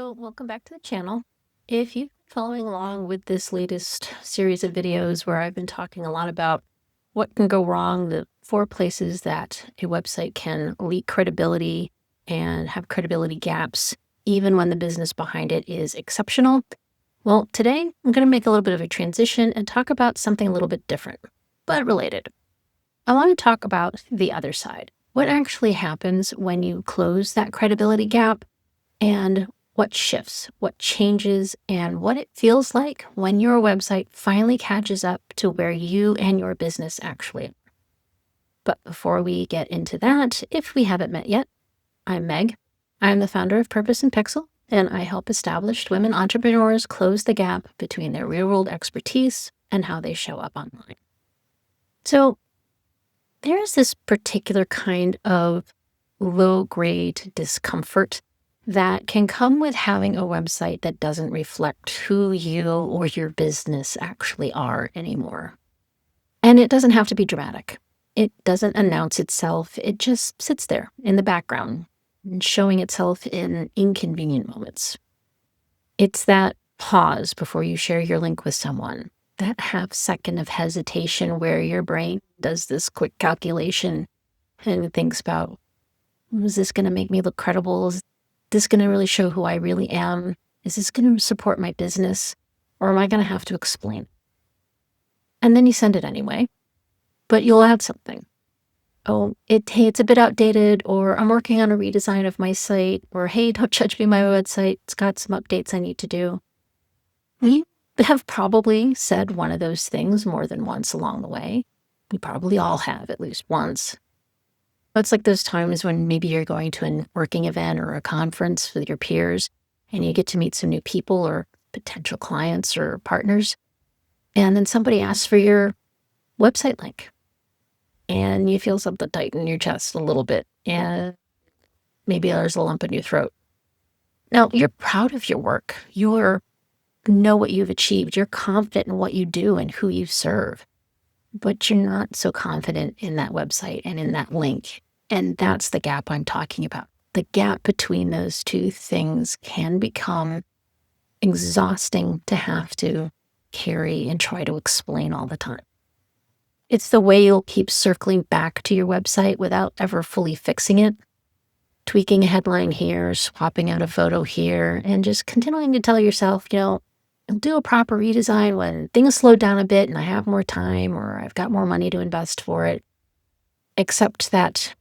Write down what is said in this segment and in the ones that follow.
So welcome back to the channel. If you've been following along with this latest series of videos where I've been talking a lot about what can go wrong, the 4 places that a website can leak credibility and have credibility gaps, even when the business behind it is exceptional. Well, today I'm going to make a little bit of a transition and talk about something a little bit different, but related. I want to talk about the other side. What actually happens when you close that credibility gap and what shifts, what changes, and what it feels like when your website finally catches up to where you and your business actually are. But before we get into that, if we haven't met yet, I'm Meg. I'm the founder of Purpose and Pixel, and I help established women entrepreneurs close the gap between their real-world expertise and how they show up online. So there's this particular kind of low-grade discomfort that can come with having a website that doesn't reflect who you or your business actually are anymore. And it doesn't have to be dramatic. It doesn't announce itself. It just sits there in the background and showing itself in inconvenient moments. It's that pause before you share your link with someone, that half second of hesitation where your brain does this quick calculation and thinks about, is this going to make me look credible? Is this going to really show who I really am? Is this going to support my business? Or am I going to have to explain? And then you send it anyway, but you'll add something. Oh, it's a bit outdated, or I'm working on a redesign of my site, or hey, don't judge me, my website, it's got some updates I need to do. You have probably said one of those things more than once along the way. We probably all have at least once. It's like those times when maybe you're going to a working event or a conference with your peers and you get to meet some new people or potential clients or partners. And then somebody asks for your website link and you feel something tighten in your chest a little bit. And maybe there's a lump in your throat. Now, you're proud of your work. You know what you've achieved. You're confident in what you do and who you serve. But you're not so confident in that website and in that link. And that's the gap I'm talking about. The gap between those two things can become exhausting to have to carry and try to explain all the time. It's the way you'll keep circling back to your website without ever fully fixing it, tweaking a headline here, swapping out a photo here, and just continuing to tell yourself, I'll do a proper redesign when things slow down a bit and I have more time or I've got more money to invest for it. Except that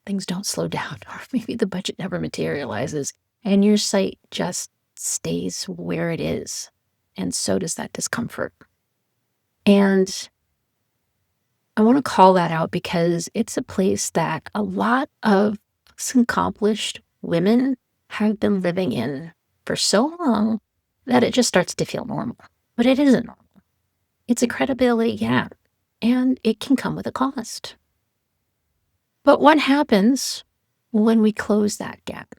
things don't slow down, or maybe the budget never materializes and your site just stays where it is. And so does that discomfort. And I want to call that out because it's a place that a lot of accomplished women have been living in for so long that it just starts to feel normal. But it isn't normal. It's a credibility gap, and it can come with a cost. But what happens when we close that gap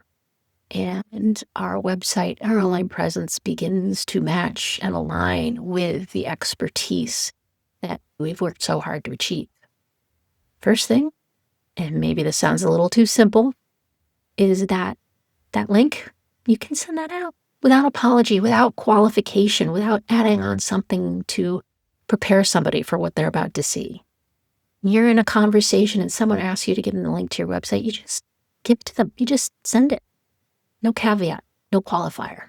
and our website, our online presence begins to match and align with the expertise that we've worked so hard to achieve? First thing, and maybe this sounds a little too simple, is that link, you can send that out without apology, without qualification, without adding on something to prepare somebody for what they're about to see. You're in a conversation and someone asks you to give them the link to your website, you just give it to them. You just send it. No caveat, no qualifier,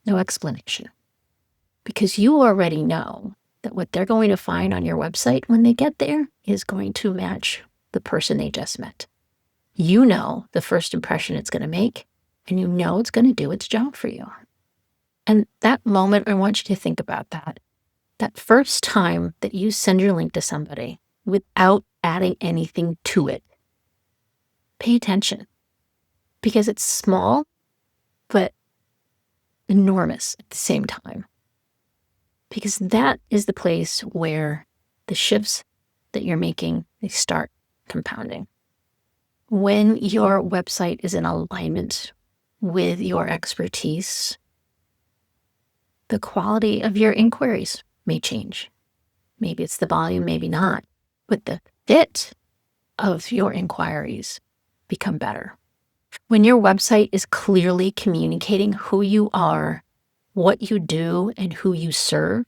no explanation. Because you already know that what they're going to find on your website when they get there is going to match the person they just met. You know the first impression it's going to make, and you know it's going to do its job for you. And that moment, I want you to think about that. That first time that you send your link to somebody without adding anything to it, pay attention, because it's small, but enormous at the same time. Because that is the place where the shifts that you're making, they start compounding. When your website is in alignment with your expertise, the quality of your inquiries may change. Maybe it's the volume, maybe not, but the fit of your inquiries become better. When your website is clearly communicating who you are, what you do, and who you serve,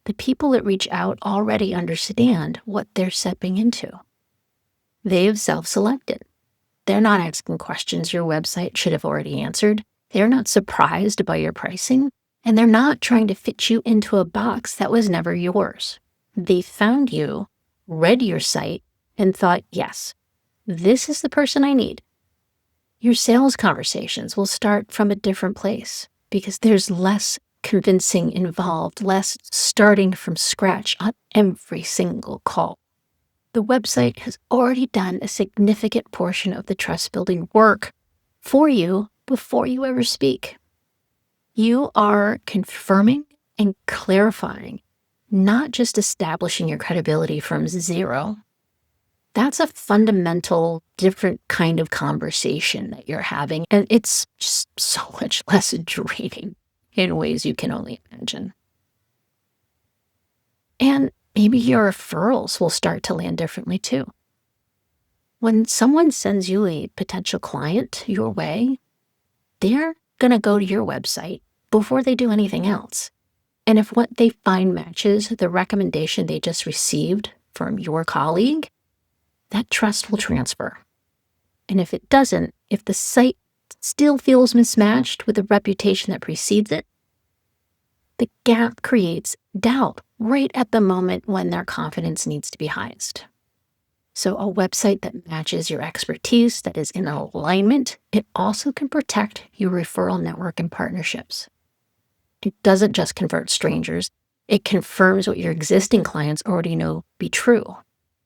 the people that reach out already understand what they're stepping into. They've self-selected. They're not asking questions your website should have already answered. They're not surprised by your pricing, and they're not trying to fit you into a box that was never yours. They found you, read your site, and thought, yes, this is the person I need. Your sales conversations will start from a different place because there's less convincing involved, less starting from scratch on every single call. The website has already done a significant portion of the trust-building work for you before you ever speak. You are confirming and clarifying, not just establishing your credibility from zero. That's a fundamental, different kind of conversation that you're having, and it's just so much less draining in ways you can only imagine. And maybe your referrals will start to land differently too. When someone sends you a potential client your way, they're going to go to your website before they do anything else. And if what they find matches the recommendation they just received from your colleague, that trust will transfer. And if it doesn't, if the site still feels mismatched with the reputation that precedes it, the gap creates doubt right at the moment when their confidence needs to be highest. So a website that matches your expertise, that is in alignment, it also can protect your referral network and partnerships. It doesn't just convert strangers, it confirms what your existing clients already know be true.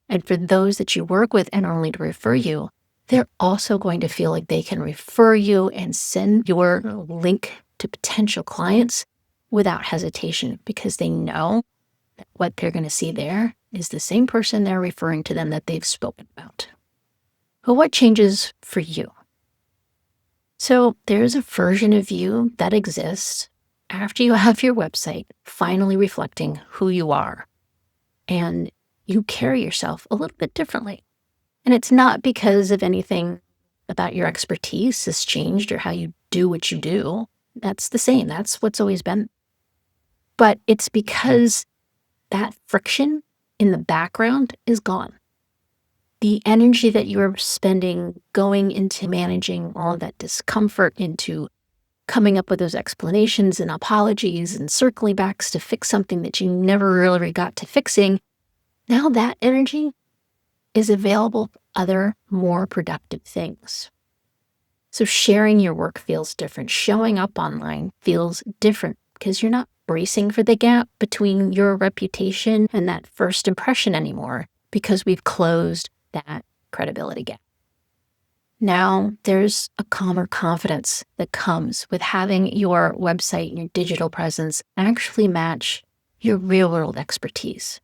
And for those that you work with and only to refer you, they're also going to feel like they can refer you and send your link to potential clients without hesitation because they know that what they're going to see there is the same person they're referring to them that they've spoken about. But what changes for you? So there's a version of you that exists after you have your website finally reflecting who you are. And you carry yourself a little bit differently. And it's not because of anything about your expertise has changed or how you do what you do. That's the same. That's what's always been. But it's because that friction in the background is gone. The energy that you're spending going into managing all of that discomfort, into coming up with those explanations and apologies and circling backs to fix something that you never really got to fixing, now that energy is available for other, more productive things. So sharing your work feels different. Showing up online feels different because you're not bracing for the gap between your reputation and that first impression anymore because we've closed that credibility gap. Now there's a calmer confidence that comes with having your website and your digital presence actually match your real-world expertise.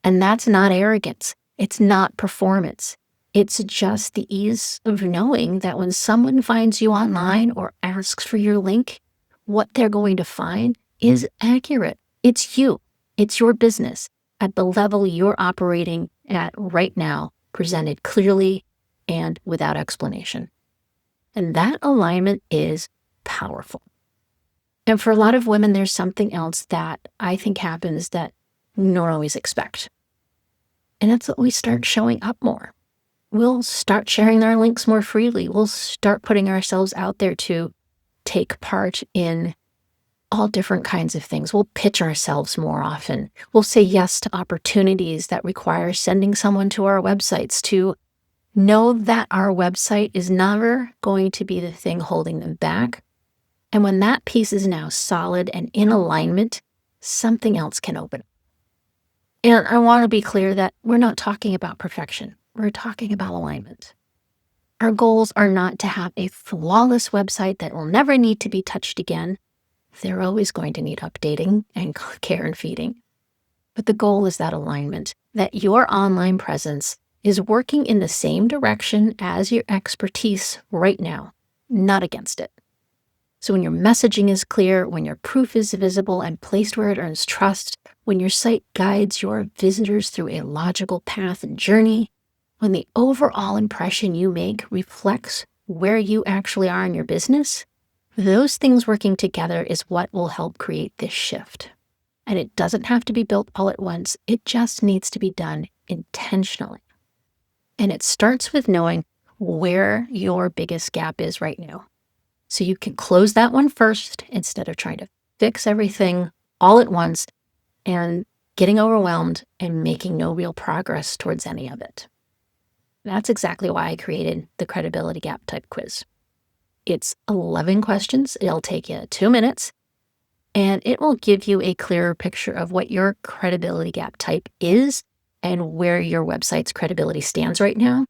And that's not arrogance. It's not performance. It's just the ease of knowing that when someone finds you online or asks for your link, what they're going to find is accurate. It's you. It's your business at the level you're operating at right now, presented clearly and without explanation. And that alignment is powerful. And for a lot of women, there's something else that I think happens that we don't always expect. And that's that we start showing up more. We'll start sharing our links more freely. We'll start putting ourselves out there to take part in all different kinds of things. We'll pitch ourselves more often. We'll say yes to opportunities that require sending someone to our websites, to know that our website is never going to be the thing holding them back. And when that piece is now solid and in alignment, something else can open up. And I want to be clear that we're not talking about perfection. We're talking about alignment. Our goals are not to have a flawless website that will never need to be touched again. They're always going to need updating and care and feeding. But the goal is that alignment, that your online presence is working in the same direction as your expertise right now, not against it. So when your messaging is clear, when your proof is visible and placed where it earns trust, when your site guides your visitors through a logical path and journey, when the overall impression you make reflects where you actually are in your business, those things working together is what will help create this shift. And it doesn't have to be built all at once. It just needs to be done intentionally. And it starts with knowing where your biggest gap is right now. So you can close that one first instead of trying to fix everything all at once and getting overwhelmed and making no real progress towards any of it. That's exactly why I created the credibility gap type quiz. It's 11 questions. It'll take you 2 minutes, and it will give you a clearer picture of what your credibility gap type is and where your website's credibility stands right now.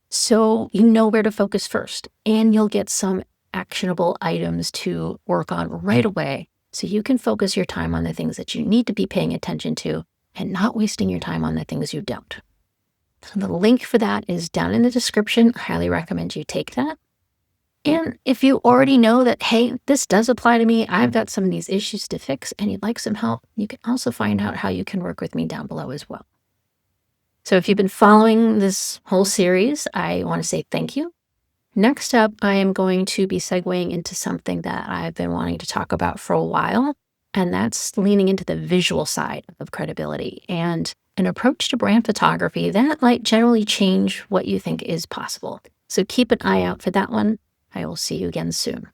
So you know where to focus first, and you'll get some actionable items to work on right away so you can focus your time on the things that you need to be paying attention to and not wasting your time on the things you don't. So the link for that is down in the description. I highly recommend you take that. And if you already know that, hey, this does apply to me, I've got some of these issues to fix and you'd like some help, you can also find out how you can work with me down below as well. So if you've been following this whole series, I want to say thank you. Next up, I am going to be segueing into something that I've been wanting to talk about for a while, and that's leaning into the visual side of credibility and an approach to brand photography that might generally change what you think is possible. So keep an eye out for that one. I will see you again soon.